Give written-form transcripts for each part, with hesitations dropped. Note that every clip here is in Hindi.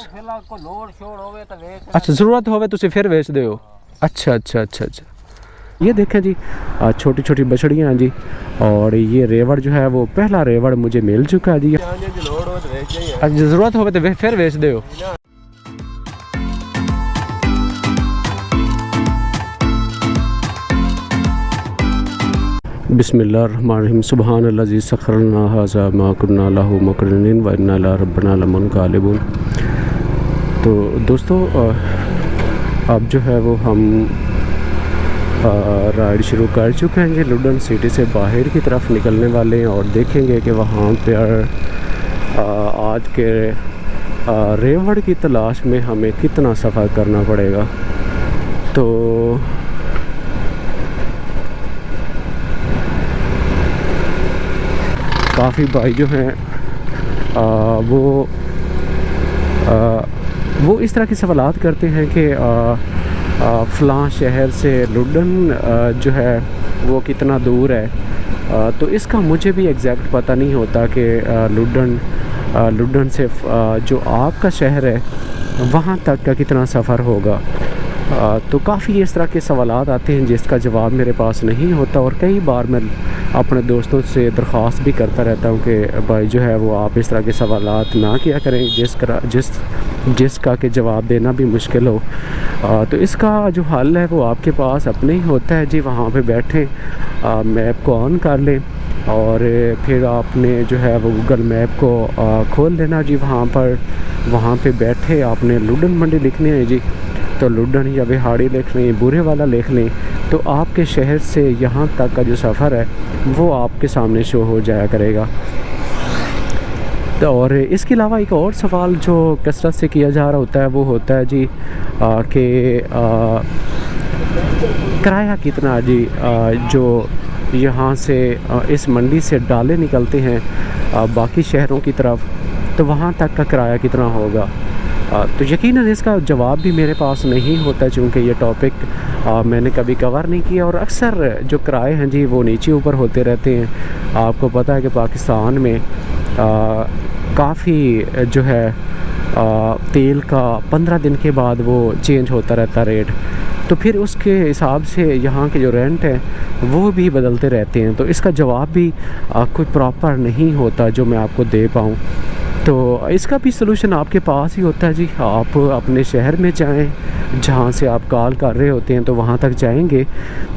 फिलहाल को लोड शोड होवे तो वेच। अच्छा ज़रूरत होवे तुसी फिर बेचते हो। अच्छा अच्छा अच्छा अच्छा। ये देखें जी छोटी छोटी बछड़ियाँ जी, और ये रेवड़ जो है वो पहला रेवड़ मुझे मिल चुका है जी। अच्छा ज़रूरत होवे तो फिर बेचते हो। बिस्मिल्लाहिर्रहमानिर्रहीम सुब्हानल्लाज़ी सख़रना हाज़ा मा कुन्ना लहू मुक़रिनीन व इन्ना इला रब्बिना लमुनक़ालिबून। तो दोस्तों अब जो है वो हम राइड शुरू कर चुके हैं जी। लुडन सिटी से बाहर की तरफ निकलने वाले हैं और देखेंगे कि वहाँ पर आज के रेवड़ की तलाश में हमें कितना सफ़र करना पड़ेगा। तो काफ़ी भाई जो हैं वो इस तरह के सवालात करते हैं कि फ़लाँ शहर से लुडन जो है वो कितना दूर है। तो इसका मुझे भी एग्जैक्ट पता नहीं होता कि लुडन से जो आपका शहर है वहाँ तक का कितना सफ़र होगा। तो काफ़ी इस तरह के सवालात आते हैं जिसका जवाब मेरे पास नहीं होता, और कई बार मैं अपने दोस्तों से दरख्वास्त भी करता रहता हूँ कि भाई जो है वो आप इस तरह के सवालात ना किया करें जिसका कि जवाब देना भी मुश्किल हो। तो इसका जो हल है वो आपके पास अपने ही होता है जी। वहाँ पे बैठें, मैप को ऑन कर लें और फिर आपने जो है वो गूगल मैप को खोल लेना जी। वहाँ पे बैठे आपने लुडन मंडी लिखनी है जी। तो लुडन या बिहाड़ी लिख लें, बूरे वाला लिख लें, तो आपके शहर से यहाँ तक का जो सफ़र है वो आपके सामने शो हो जाया करेगा। तो और इसके अलावा एक और सवाल जो कसरत से किया जा रहा होता है वो होता है जी कि किराया कितना जी, जो यहाँ से इस मंडी से डाले निकलते हैं बाकी शहरों की तरफ, तो वहाँ तक का किराया कितना होगा। तो यकीनन इसका जवाब भी मेरे पास नहीं होता, चूँकि ये टॉपिक मैंने कभी कवर नहीं किया, और अक्सर जो किराए हैं जी वो नीचे ऊपर होते रहते हैं। आपको पता है कि पाकिस्तान में काफ़ी जो है तेल का 15 दिन के बाद वो चेंज होता रहता रेट, तो फिर उसके हिसाब से यहाँ के जो रेंट हैं वो भी बदलते रहते हैं। तो इसका जवाब भी कोई प्रॉपर नहीं होता जो मैं आपको दे पाऊँ। तो इसका भी सलूशन आपके पास ही होता है जी। आप अपने शहर में जाएं, जहाँ से आप कॉल कर रहे होते हैं, तो वहाँ तक जाएंगे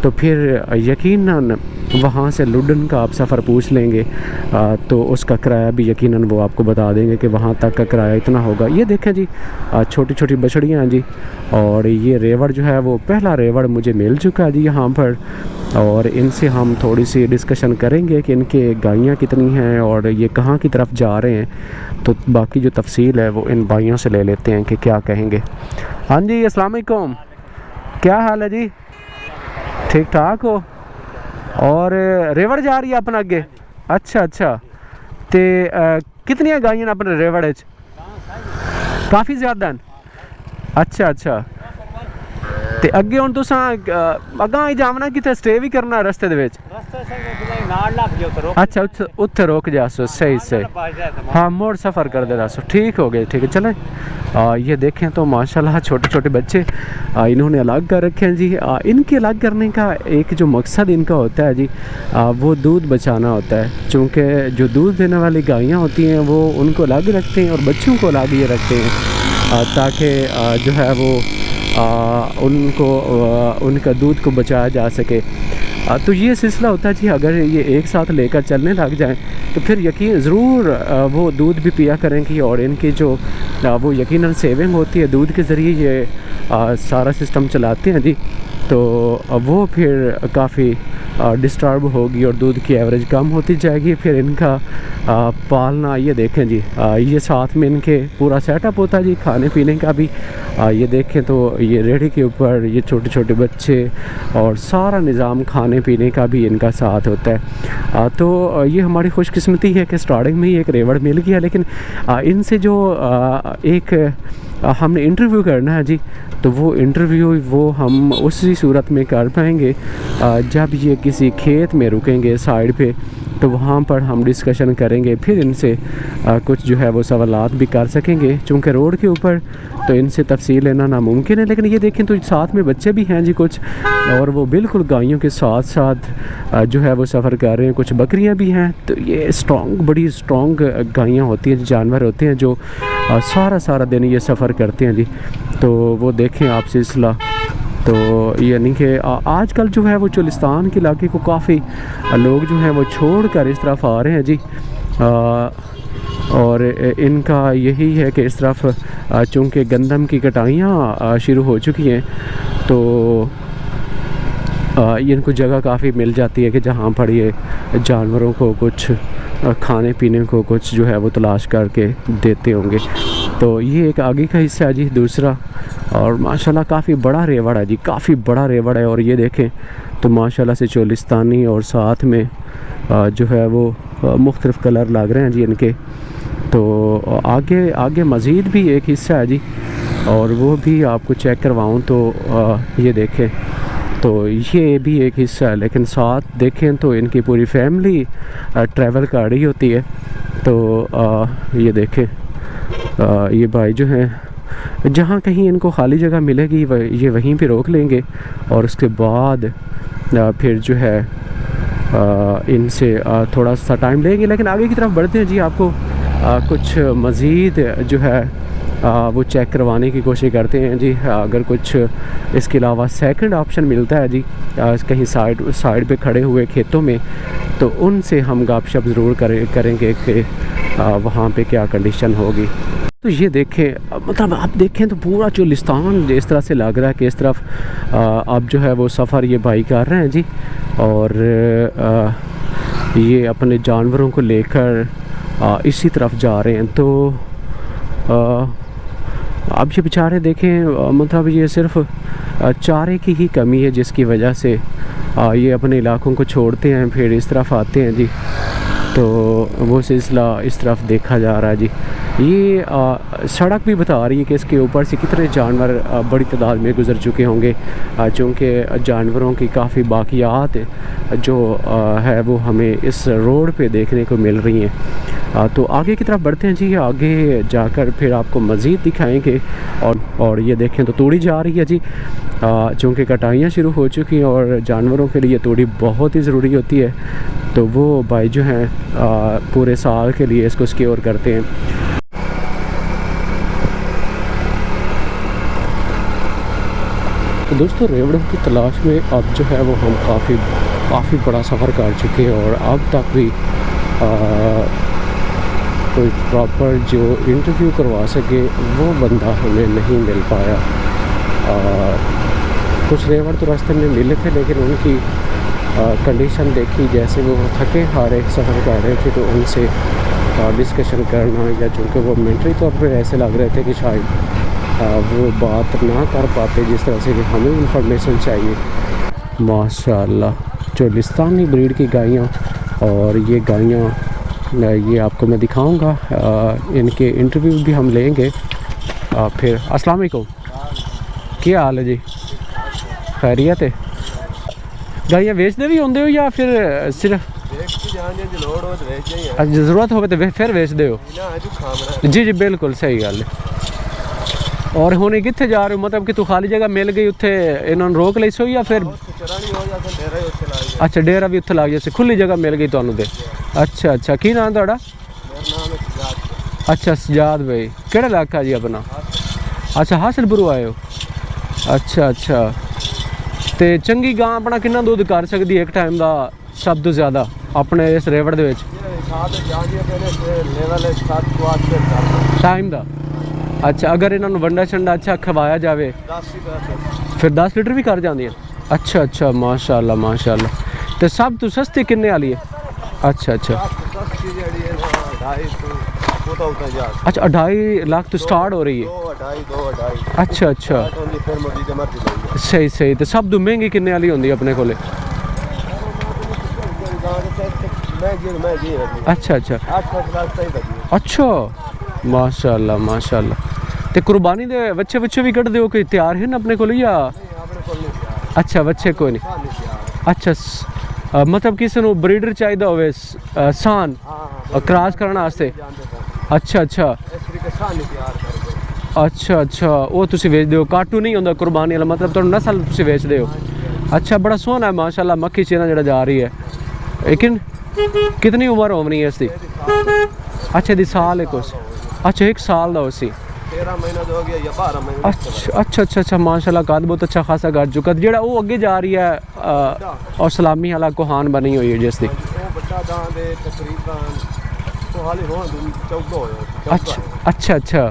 तो फिर यकीनन वहाँ से लुडन का आप सफ़र पूछ लेंगे तो उसका किराया भी यकीनन वो आपको बता देंगे कि वहाँ तक का किराया इतना होगा। ये देखें जी छोटी छोटी बछड़ियाँ जी, और ये रेवड़ जो है वो पहला रेवड़ मुझे मिल चुका है जी यहाँ पर, और इनसे हम थोड़ी सी डिस्कशन करेंगे कि इनके गायें कितनी हैं और ये कहाँ की तरफ जा रहे हैं। तो बाकी जो तफसील है वो इन भाइयों से ले लेते हैं कि क्या कहेंगे। हाँ जी अस्सलाम वालेकुम, क्या हाल है जी? ठीक ठाक हो? और रेवड़ जा रही है अपना अगे? अच्छा अच्छा। तो कितनी गायें अपने रेवड़ च? काफ़ी ज़्यादा। अच्छा अच्छा। ते अगे हुण तुसां अगां ही जावना किते स्टे भी करना रस्ते दे विच? अच्छा उत्थे रोक जासो। सही सही। हाँ मोड़ सफ़र कर दे रासो। ठीक हो गए, ठीक है चलें। ये देखें तो माशाल्लाह छोटे छोटे बच्चे इन्होंने अलग कर रखे हैं जी। इनके अलग करने का एक जो मकसद इनका होता है जी वो दूध बचाना होता है, चूँकि जो दूध देने वाली गायें होती हैं वो उनको अलग रखते हैं और बच्चों को अलग ये रखते हैं ताकि जो है वो उनका दूध को बचाया जा सके। तो ये सिलसिला होता है जी। अगर ये एक साथ लेकर चलने लग जाएं तो फिर यकीन ज़रूर वो दूध भी पिया करेंगी, और इनकी जो वो यकीनन सेविंग होती है दूध के ज़रिए ये सारा सिस्टम चलाते हैं जी। तो वो फिर काफ़ी डिस्टर्ब होगी और दूध की एवरेज कम होती जाएगी। फिर इनका पालना ये देखें जी, ये साथ में इनके पूरा सेटअप होता है जी खाने पीने का भी। ये देखें तो ये रेडी के ऊपर ये छोटे छोटे बच्चे और सारा निज़ाम खाने पीने का भी इनका साथ होता है। तो ये हमारी खुशकिस्मती है कि स्टार्टिंग में ही एक रेवड़ मिल गया, लेकिन इनसे जो एक हमने इंटरव्यू करना है जी, तो वो इंटरव्यू वो हम उसी सूरत में कर पाएंगे जब ये किसी खेत में रुकेंगे साइड पे, तो वहाँ पर हम डिस्कशन करेंगे, फिर इनसे कुछ जो है वो सवालात भी कर सकेंगे। चूँकि रोड के ऊपर तो इनसे तफसील लेना नामुमकिन है। लेकिन ये देखें तो साथ में बच्चे भी हैं जी कुछ, और वो बिल्कुल गायों के साथ साथ जो है वो सफ़र कर रहे हैं। कुछ बकरियां भी हैं। तो ये बड़ी स्ट्रॉन्ग गायें होती हैं, जानवर होते हैं जो सारा दिन ये सफ़र करते हैं जी। तो वो देखें आप सिलसिला। तो यानी कि आजकल जो है वो चोलिस्तान के इलाके को काफ़ी लोग जो हैं वो छोड़ कर इस तरफ आ रहे हैं जी। और इनका यही है कि इस तरफ चूँकि गंदम की कटाइयाँ शुरू हो चुकी हैं, तो इनको जगह काफ़ी मिल जाती है कि जहाँ पर ये जानवरों को कुछ खाने पीने को कुछ जो है वो तलाश करके देते होंगे। तो ये एक आगे का हिस्सा है जी दूसरा। और माशाल्लाह काफ़ी बड़ा रेवड़ है जी, काफ़ी बड़ा रेवड़ है। और ये देखें तो माशाल्लाह से चोलिस्तानी और साथ में जो है वो मुख्तलिफ़ कलर लग रहे हैं जी इनके। तो आगे मज़ीद भी एक हिस्सा है जी, और वो भी आपको चेक करवाऊँ तो ये देखें तो ये भी एक हिस्सा है। लेकिन साथ देखें तो इनकी पूरी फैमिली ट्रैवल कर रही होती है। तो ये देखें ये भाई जो हैं जहाँ कहीं इनको खाली जगह मिलेगी ये वहीं पे रोक लेंगे, और उसके बाद फिर जो है इनसे थोड़ा सा टाइम लेंगे। लेकिन आगे की तरफ बढ़ते हैं जी। आपको कुछ मज़ीद जो है वो चेक करवाने की कोशिश करते हैं जी। अगर कुछ इसके अलावा सेकंड ऑप्शन मिलता है जी कहीं साइड पे खड़े हुए खेतों में, तो उनसे हम गपशप ज़रूर करेंगे कि वहाँ पे क्या कंडीशन होगी। तो ये देखें, मतलब आप देखें तो पूरा चोलिस्तान इस तरह से लग रहा है कि इस तरफ अब जो है वो सफ़र ये भाई कर रहे हैं जी। और ये अपने जानवरों को लेकर इसी तरफ जा रहे हैं। तो अब ये बेचारे देखें, मतलब ये सिर्फ चारे की ही कमी है जिसकी वजह से ये अपने इलाकों को छोड़ते हैं, फिर इस तरफ आते हैं जी। तो वो सिलसिला इस तरफ देखा जा रहा है जी। ये सड़क भी बता रही है कि इसके ऊपर से कितने जानवर बड़ी तादाद में गुज़र चुके होंगे, चूँकि जानवरों की काफ़ी बाक़ियात जो है वो हमें इस रोड पे देखने को मिल रही हैं। तो आगे की तरफ बढ़ते हैं जी। आगे जाकर फिर आपको मज़ीद दिखाएंगे। और ये देखें तो तूड़ी जा रही है जी, चूँकि कटाइयाँ शुरू हो चुकी हैं और जानवरों के लिए तूड़ी बहुत ही ज़रूरी होती है। तो वो भाई जो हैं पूरे साल के लिए इसको सिक्योर करते हैं। तो दोस्तों रेवड़ों की तलाश में अब जो है वो हम काफ़ी बड़ा सफ़र कर चुके हैं, और अब तक भी कोई प्रॉपर जो इंटरव्यू करवा सके वो बंदा हमें नहीं मिल पाया। कुछ रेवड़ तो रास्ते में मिले थे, लेकिन उनकी कंडीशन देखी जैसे वो थके हारे सफ़र कर रहे थे, तो उनसे डिस्कशन करना, या चूँकि वो मेंटली तौर पर ऐसे लग रहे थे कि शायद वो बात ना कर पाते जिस तरह से कि हमें इंफॉर्मेशन चाहिए। माशाल्लाह चोलिस्तानी ब्रीड की गायें, और ये गायें ये आपको मैं दिखाऊंगा। इनके इंटरव्यू भी हम लेंगे। फिर अस्सलाम वालेकुम, क्या हाल है जी? खैरियत है? गायें बेचते भी होंगे हो या फिर सिर्फ ज़रूरत हो तो फिर बेचते हो? जी जी बिल्कुल सही गल है। और हुणे कित्थे जा रहे हो, मतलब कि तू खाली जगह मिल गई उत्थे इन्होंने रोक ली सो, या फिर अच्छा डेरा भी उत्थे लग जैसे खुली जगह मिल गई तुहानू ते? अच्छा अच्छा, की नाम तुहाडा? अच्छा सजाद भाई, केड़ा इलाका जी अपना? अच्छा हासिलपुर आए हो? अच्छा अच्छा। ते चंगी गां अपना कितना दुध कर सकती है एक टाइम का सब तो ज़्यादा अपने इस रेवड़ दे विच टाइम का? अच्छा, अगर इन्होंने वंडा शंडा अच्छा खवाया जाए फिर 10 लीटर भी कर जाती है? अच्छा अच्छा माशाल्लाह माशाल्लाह। तो सब तो सस्ती किन्ने वाली है? अच्छा अच्छा अच्छा, 2.5 लाख तो स्टार्ट हो रही है? अच्छा अच्छा सही सही। तो सब तो महंगी किन्ने वाली होंगी अपने कोले? अच्छा अच्छा अच्छा माशाल्लाह माशाल्लाह। तो कुर्बानी दे बच्चे भी कट दो कोई तैयार है ना अपने को, या अच्छा बच्चे कोई नहीं? अच्छा मतलब किसी ਨੂੰ ਬਰੀਡਰ ਚਾਹੀਦਾ ਹੋਵੇ ਸਾਨ ਕ੍ਰਾਸ ਕਰਨ ਵਾਸਤੇ ਅੱਛਾ ਅੱਛਾ ਅੱਛਾ ਅੱਛਾ ਉਹ ਤੁਸੀਂ ਵੇਚਦੇ ਹੋ ਕਾਟੂ ਨਹੀਂ ਹੁੰਦਾ ਕੁਰਬਾਨੀ ਵਾਲਾ ਮਤਲਬ ਤੁਹਾਨੂੰ ਨਸਲ ਤੁਸੀਂ ਵੇਚਦੇ ਹੋ अच्छा बड़ा सोहना है माशाल्लाह मक्खी चीना जड़ा जा रही है लेकिन कितनी उम्र होनी है इसकी अच्छा दी साल है कुछ अच्छा 1 साल दा उसी 13 महीना हो गया या 12 महीना अच्छा अच्छा अच्छा माशाल्लाह कद बहुत अच्छा खासा कर चुका जेड़ा वो अगे जा रही है और सलामी वाला कोहान बनी हुई है जिसकी बड़ा दांत है तकरीबन तो हाले हो 14 होया अच्छा अच्छा अच्छा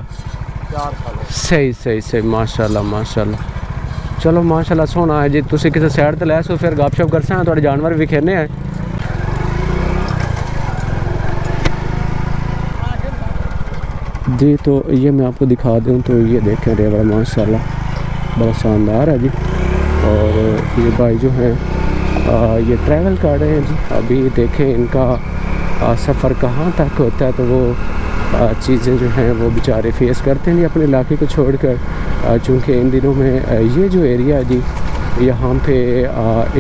4 साल सही सही सही माशाल्लाह माशाल्लाह चलो माशाल्लाह सोहना है जी तुसी किसी साइड ते लै सो फिर गपशप कर सकते थोड़े जानवर भी खेने हैं जी। तो ये मैं आपको दिखा दूँ तो ये देखें रेवड़ माशाल्लाह बड़ा शानदार है जी। और ये भाई जो है ये ट्रैवल कर रहे हैं जी। अभी देखें इनका सफ़र कहाँ तक होता है तो वो चीज़ें जो हैं वो बेचारे फेस करते हैं जी अपने इलाके को छोड़कर, चूँकि इन दिनों में ये जो एरिया है जी यहाँ पे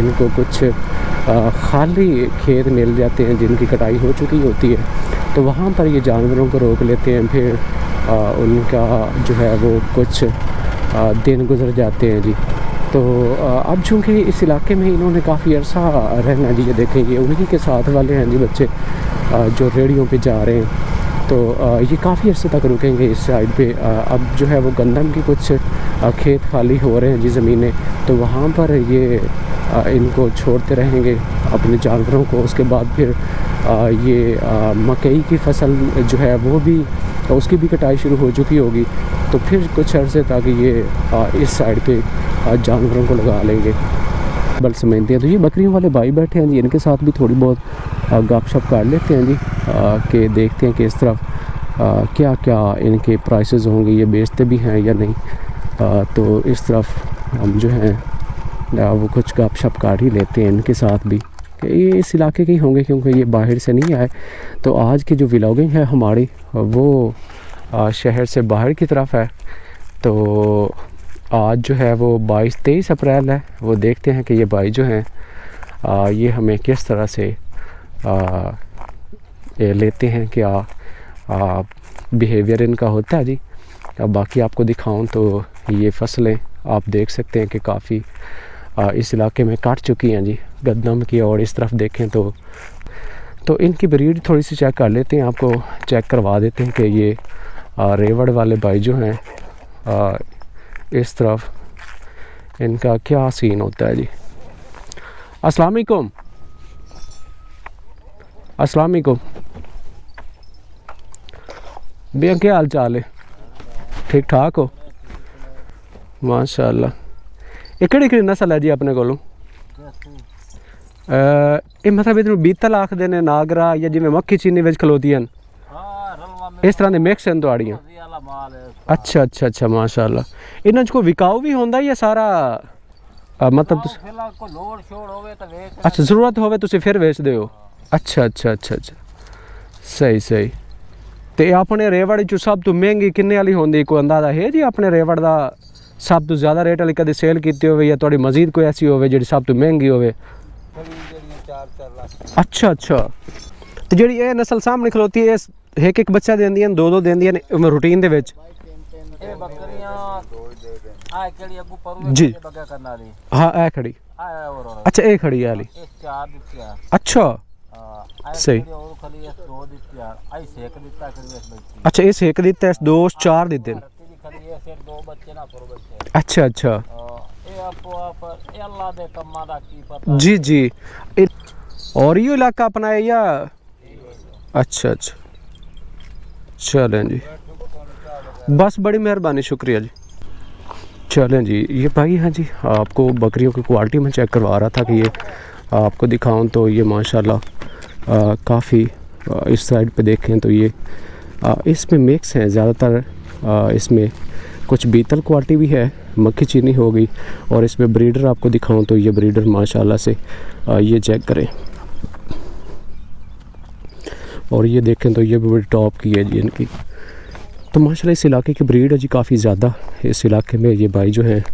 इनको कुछ खाली खेत मिल जाते हैं जिनकी कटाई हो चुकी होती है, तो वहाँ पर ये जानवरों को रोक लेते हैं। फिर उनका जो है वो कुछ दिन गुजर जाते हैं जी। तो अब चूँकि इस इलाके में इन्होंने काफ़ी अरसा रहना जी, ये देखें ये उन्हीं के साथ वाले हैं जी बच्चे जो रेडियों पे जा रहे हैं। तो ये काफ़ी अर्से तक रुकेंगे इस साइड पे। अब जो है वो गंदम की कुछ खेत खाली हो रहे हैं जी ज़मीनें, तो वहाँ पर ये इनको छोड़ते रहेंगे अपने जानवरों को। उसके बाद फिर ये मकई की फसल जो है वो भी उसकी भी कटाई शुरू हो चुकी होगी, तो फिर कुछ अर्से तक ये इस साइड पे जानवरों को लगा लेंगे बल समझते हैं। तो ये बकरियों वाले भाई बैठे हैं जी, इनके साथ भी थोड़ी बहुत गपशप कर लेते हैं जी कि देखते हैं कि इस तरफ क्या क्या इनके प्राइसेस होंगे, ये बेचते भी हैं या नहीं। तो इस तरफ हम जो हैं वो कुछ गपशप कर ही लेते हैं इनके साथ भी कि ये इस इलाके के ही होंगे क्योंकि ये बाहर से नहीं आए। तो आज की जो व्लॉगिंग है हमारी वो शहर से बाहर की तरफ है। तो आज जो है वो 22-23 अप्रैल है। वो देखते हैं कि ये भाई जो हैं ये हमें किस तरह से ये लेते हैं, क्या बिहेवियर इनका होता है जी। अब बाकी आपको दिखाऊं तो ये फसलें आप देख सकते हैं कि काफ़ी इस इलाके में कट चुकी हैं जी गंदम की। और इस तरफ देखें तो इनकी ब्रीड थोड़ी सी चेक कर लेते हैं, आपको चेक करवा देते हैं कि ये रेवड़ वाले भाई जो हैं इस तरफ इनका क्या सीन होता है जी। अस्सलाम वालेकुम। अस्सलाम वालेकुम भैया, क्या हाल चाल है? ठीक ठाक हो? माशाअल्लाह। ये केड़ी नस्ल है जी अपने कोलों? ये मतलब इधर बीतल आखदे ने नागरा या जिवें मक्खी चीनी विच खलोतियां इस तरह दे मिक्स हैं तुहाड़ियां? अच्छा अच्छा अच्छा माशाअल्लाह। इन्हां च कोई विकाऊ भी होंदा या सारा मतलब अच्छा जरूरत होवे तुसीं फिर बेचदे हो? अच्छा अच्छा अच्छा अच्छा सही सही। तो अपने रेवड़ चो सब तो महंगी किन्ने वाली होंदी, कोई अंदाजा है जी अपने रेवड़ का सब तो ज़्यादा रेट वाली कदे सेल की हो या थोड़ी मजीद कोई ऐसी हो जी सब तो महंगी हो? अच्छा अच्छा। तो जी ये नस्ल सामने खलोती है एक बच्चा देंदी है, दो देंदी रूटीन दे विच जी? हाँ ए खड़ी। अच्छा ये खड़ी वाली। अच्छा सही। अच्छा ये सेक दिता है, 2-4 दिते हैं। अच्छा अच्छा जी जी। और ये इलाका अपना है या? अच्छा अच्छा चलें जी, बस बड़ी मेहरबानी, शुक्रिया जी। चलें जी, ये भाई हैं जी आपको बकरियों की क्वालिटी में चेक करवा रहा था कि ये आपको दिखाऊं तो ये माशाल्लाह काफ़ी इस साइड पे देखें तो ये इसमें मिक्स हैं ज़्यादातर। इसमें कुछ बीतल क्वालिटी भी है, मक्खी चीनी हो गई, और इसमें ब्रीडर आपको दिखाऊं तो ये ब्रीडर माशाल्लाह से ये चेक करें। और ये देखें तो ये भी बड़ी टॉप की है जी इनकी। तो माशाल्लाह इस इलाके की ब्रीड है जी काफ़ी ज़्यादा। इस इलाके में ये भाई जो हैं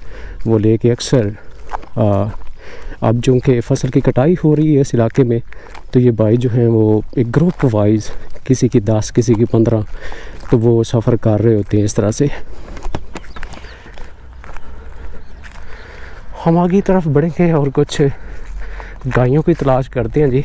वो लेके अक्सर अब चूँकि फसल की कटाई हो रही है इस इलाके में, तो ये भाई जो हैं वो एक ग्रुप वाइज, किसी की 10 किसी की 15, तो वो सफ़र कर रहे होते हैं इस तरह से। हम आगे की तरफ बढ़ेंगे और कुछ गायों की तलाश करते हैं जी।